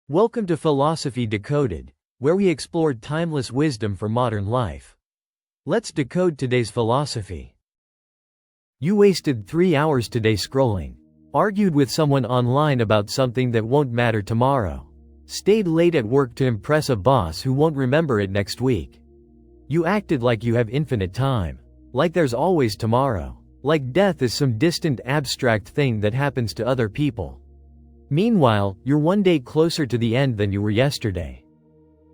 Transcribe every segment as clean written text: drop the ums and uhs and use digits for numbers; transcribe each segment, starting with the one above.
Welcome to Philosophy Decoded, where we explore timeless wisdom for modern life. Let's decode today's philosophy. You wasted 3 hours today scrolling. Argued with someone online about something that won't matter tomorrow. Stayed late at work to impress a boss who won't remember it next week. You acted like you have infinite time. Like there's always tomorrow. Like death is some distant abstract thing that happens to other people. Meanwhile, you're one day closer to the end than you were yesterday.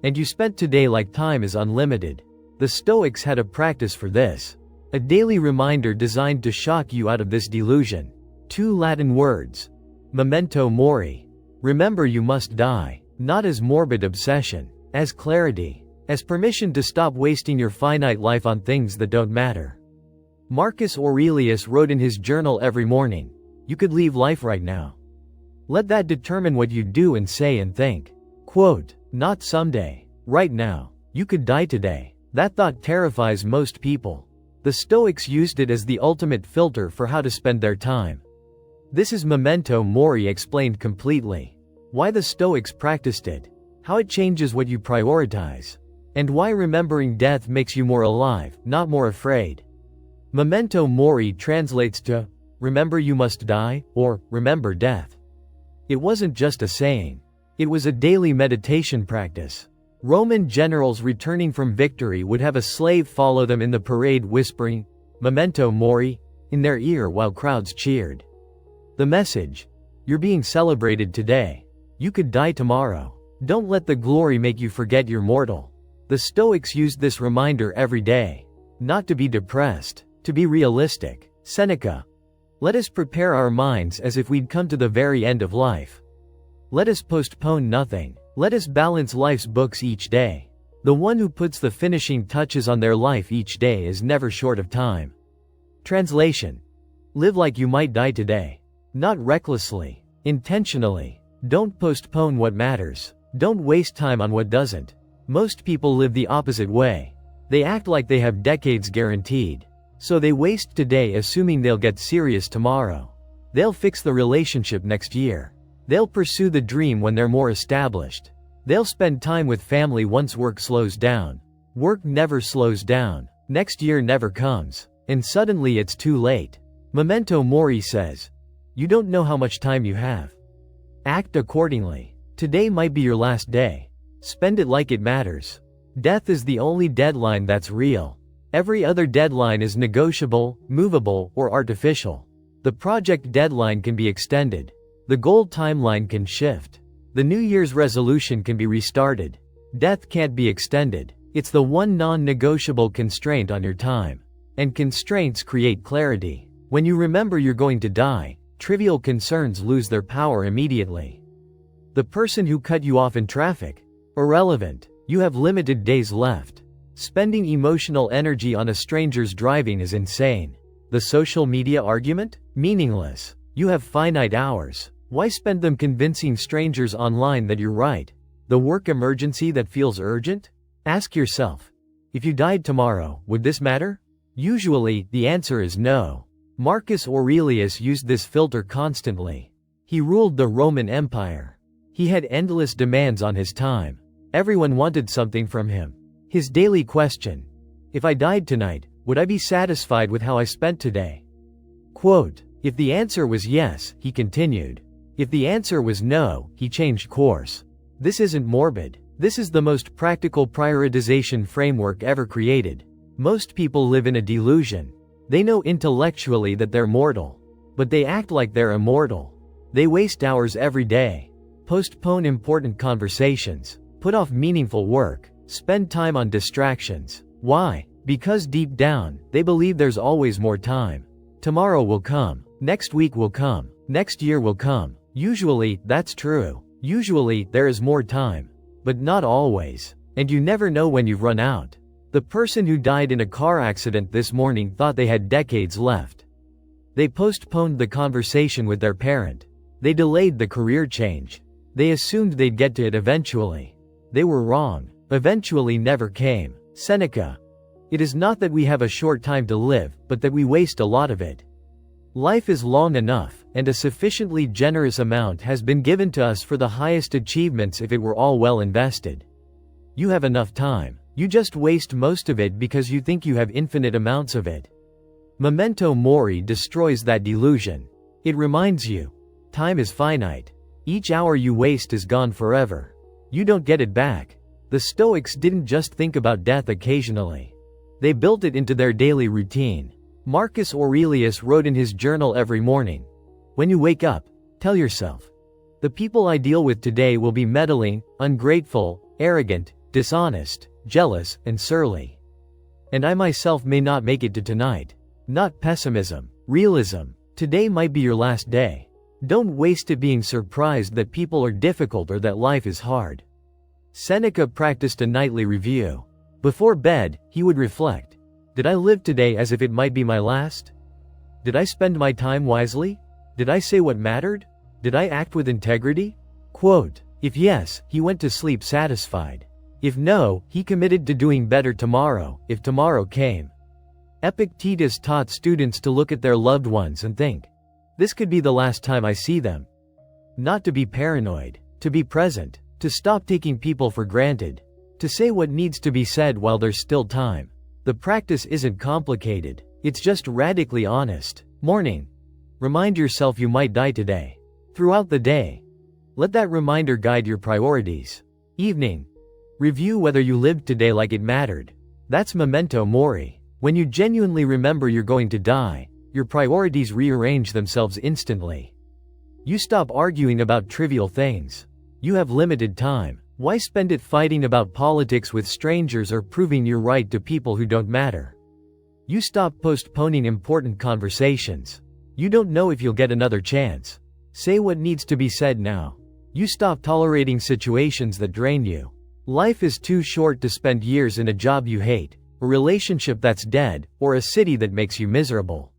And you spent today like time is unlimited. The Stoics had a practice for this. A daily reminder designed to shock you out of this delusion. 2 Latin words. Memento Mori. Remember you must die. Not as morbid obsession. As clarity. As permission to stop wasting your finite life on things that don't matter. Marcus Aurelius wrote in his journal every morning, "You could leave life right now. Let that determine what you do and say and think." Quote, "Not someday. Right now. You could die today." That thought terrifies most people. The Stoics used it as the ultimate filter for how to spend their time. This is Memento Mori explained completely. Why the Stoics practiced it. How it changes what you prioritize. And why remembering death makes you more alive, not more afraid. Memento Mori translates to, remember you must die, or remember death. It wasn't just a saying. It was a daily meditation practice. Roman generals returning from victory would have a slave follow them in the parade whispering, Memento Mori, in their ear while crowds cheered. The message: you're being celebrated today. You could die tomorrow. Don't let the glory make you forget you're mortal. The Stoics used this reminder every day. Not to be depressed, to be realistic. Seneca. Let us prepare our minds as if we'd come to the very end of life. Let us postpone nothing. Let us balance life's books each day. The one who puts the finishing touches on their life each day is never short of time. Translation. Live like you might die today. Not recklessly. Intentionally. Don't postpone what matters. Don't waste time on what doesn't. Most people live the opposite way. They act like they have decades guaranteed. So they waste today assuming they'll get serious tomorrow. They'll fix the relationship next year. They'll pursue the dream when they're more established. They'll spend time with family once work slows down. Work never slows down. Next year never comes. And suddenly it's too late. Memento Mori says, you don't know how much time you have. Act accordingly. Today might be your last day. Spend it like it matters. Death is the only deadline that's real. Every other deadline is negotiable, movable, or artificial. The project deadline can be extended. The goal timeline can shift. The New Year's resolution can be restarted. Death can't be extended. It's the one non-negotiable constraint on your time. And constraints create clarity. When you remember you're going to die, trivial concerns lose their power immediately. The person who cut you off in traffic? Irrelevant. You have limited days left. Spending emotional energy on a stranger's driving is insane. The social media argument? Meaningless. You have finite hours. Why spend them convincing strangers online that you're right? The work emergency that feels urgent? Ask yourself, if you died tomorrow, would this matter? Usually, the answer is no. Marcus Aurelius used this filter constantly. He ruled the Roman Empire. He had endless demands on his time. Everyone wanted something from him. His daily question: if I died tonight, would I be satisfied with how I spent today? Quote, if the answer was yes, he continued. If the answer was no, he changed course. This isn't morbid. This is the most practical prioritization framework ever created. Most people live in a delusion. They know intellectually that they're mortal. But they act like they're immortal. They waste hours every day. Postpone important conversations. Put off meaningful work. Spend time on distractions. Why? Because deep down, they believe there's always more time. Tomorrow will come. Next week will come. Next year will come. Usually, that's true. Usually, there is more time. But not always. And you never know when you've run out. The person who died in a car accident this morning thought they had decades left. They postponed the conversation with their parent. They delayed the career change. They assumed they'd get to it eventually. They were wrong. Eventually never came. Seneca. It is not that we have a short time to live, but that we waste a lot of it. Life is long enough, and a sufficiently generous amount has been given to us for the highest achievements if it were all well invested. You have enough time. You just waste most of it because you think you have infinite amounts of it. Memento Mori destroys that delusion. It reminds you, time is finite. Each hour you waste is gone forever. You don't get it back. The Stoics didn't just think about death occasionally. They built it into their daily routine. Marcus Aurelius wrote in his journal every morning, "When you wake up, tell yourself, the people I deal with today will be meddling, ungrateful, arrogant, dishonest, jealous, and surly. And I myself may not make it to tonight." Not pessimism, realism. Today might be your last day. Don't waste it being surprised that people are difficult or that life is hard. Seneca practiced a nightly review. Before bed, he would reflect, "Did I live today as if it might be my last? Did I spend my time wisely? Did I say what mattered? Did I act with integrity?" Quote, if yes, he went to sleep satisfied. If no, he committed to doing better tomorrow, if tomorrow came. Epictetus taught students to look at their loved ones and think, "This could be the last time I see them." Not to be paranoid, to be present, to stop taking people for granted, to say what needs to be said while there's still time. The practice isn't complicated, it's just radically honest. Morning. Remind yourself you might die today. Throughout the day, let that reminder guide your priorities. Evening. Review whether you lived today like it mattered. That's Memento Mori. When you genuinely remember you're going to die, your priorities rearrange themselves instantly. You stop arguing about trivial things. You have limited time. Why spend it fighting about politics with strangers or proving you're right to people who don't matter? You stop postponing important conversations. You don't know if you'll get another chance. Say what needs to be said now. You stop tolerating situations that drain you. Life is too short to spend years in a job you hate, a relationship that's dead, or a city that makes you miserable.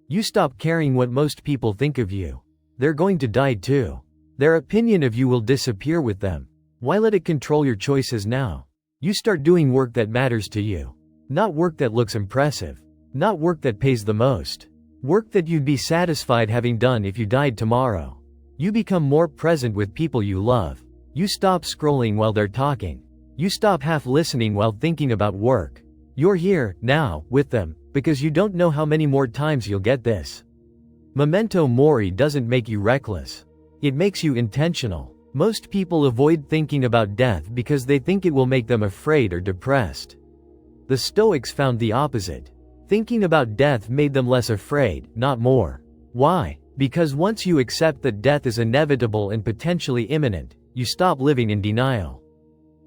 You stop caring what most people think of you. They're going to die too. Their opinion of you will disappear with them. Why let it control your choices now? You start doing work that matters to you. Not work that looks impressive. Not work that pays the most. Work that you'd be satisfied having done if you died tomorrow. You become more present with people you love. You stop scrolling while they're talking. You stop half listening while thinking about work. You're here, now, with them, because you don't know how many more times you'll get this. Memento Mori doesn't make you reckless. It makes you intentional. Most people avoid thinking about death because they think it will make them afraid or depressed. The Stoics found the opposite. Thinking about death made them less afraid, not more. Why? Because once you accept that death is inevitable and potentially imminent, you stop living in denial.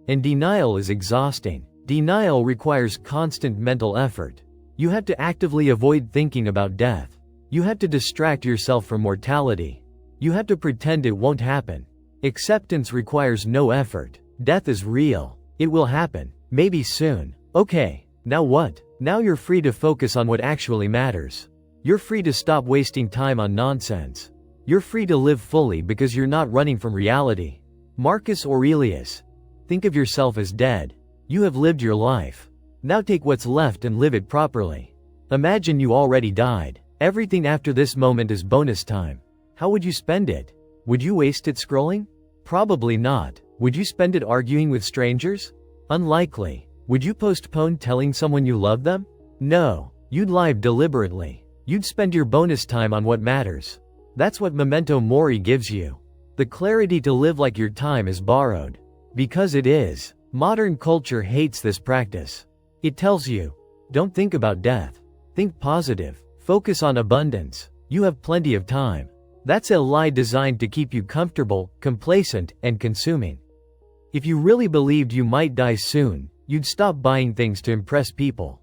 And denial is exhausting. Denial requires constant mental effort. You have to actively avoid thinking about death. You have to distract yourself from mortality. You have to pretend it won't happen. Acceptance requires no effort. Death is real. It will happen. Maybe soon. Okay, now what? Now you're free to focus on what actually matters. You're free to stop wasting time on nonsense. You're free to live fully because you're not running from reality. Marcus Aurelius. Think of yourself as dead. You have lived your life. Now take what's left and live it properly. Imagine you already died. Everything after this moment is bonus time. How would you spend it? Would you waste it scrolling? Probably not. Would you spend it arguing with strangers? Unlikely. Would you postpone telling someone you love them? No. You'd lie deliberately. You'd spend your bonus time on what matters. That's what Memento Mori gives you. The clarity to live like your time is borrowed. Because it is. Modern culture hates this practice. It tells you, don't think about death. Think positive. Focus on abundance. You have plenty of time. That's a lie designed to keep you comfortable, complacent, and consuming. If you really believed you might die soon, you'd stop buying things to impress people.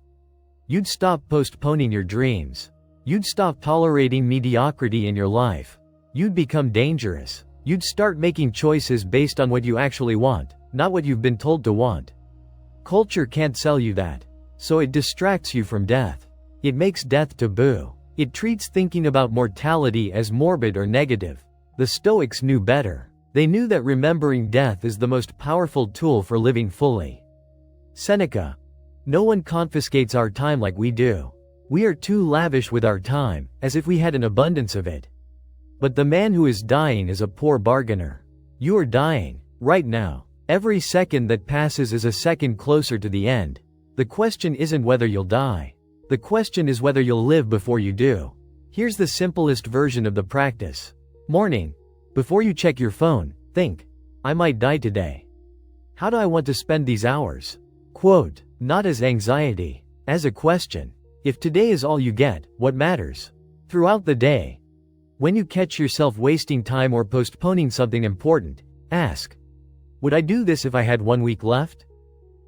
You'd stop postponing your dreams. You'd stop tolerating mediocrity in your life. You'd become dangerous. You'd start making choices based on what you actually want, not what you've been told to want. Culture can't sell you that. So it distracts you from death. It makes death taboo. It treats thinking about mortality as morbid or negative. The Stoics knew better. They knew that remembering death is the most powerful tool for living fully. Seneca. No one confiscates our time like we do. We are too lavish with our time, as if we had an abundance of it. But the man who is dying is a poor bargainer. You are dying, right now. Every second that passes is a second closer to the end. The question isn't whether you'll die. The question is whether you'll live before you do. Here's the simplest version of the practice. Morning. Before you check your phone, think, I might die today. How do I want to spend these hours? Quote, not as anxiety, as a question. If today is all you get, what matters? Throughout the day, when you catch yourself wasting time or postponing something important, ask, would I do this if I had 1 week left?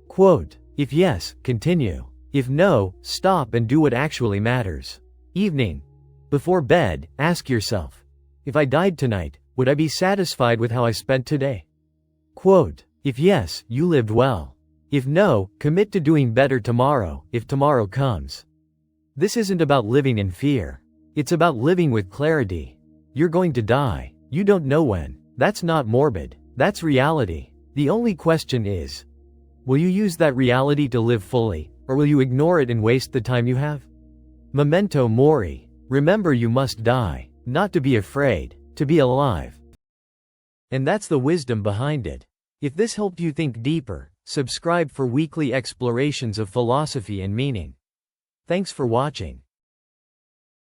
Quote, if yes, continue. If no, stop and do what actually matters. Evening. Before bed, ask yourself, if I died tonight, would I be satisfied with how I spent today? Quote, if yes, you lived well. If no, commit to doing better tomorrow, if tomorrow comes. This isn't about living in fear. It's about living with clarity. You're going to die. You don't know when. That's not morbid. That's reality. The only question is, will you use that reality to live fully, or will you ignore it and waste the time you have? Memento Mori. Remember, you must die, not to be afraid, to be alive. And that's the wisdom behind it. If this helped you think deeper, subscribe for weekly explorations of philosophy and meaning. Thanks for watching.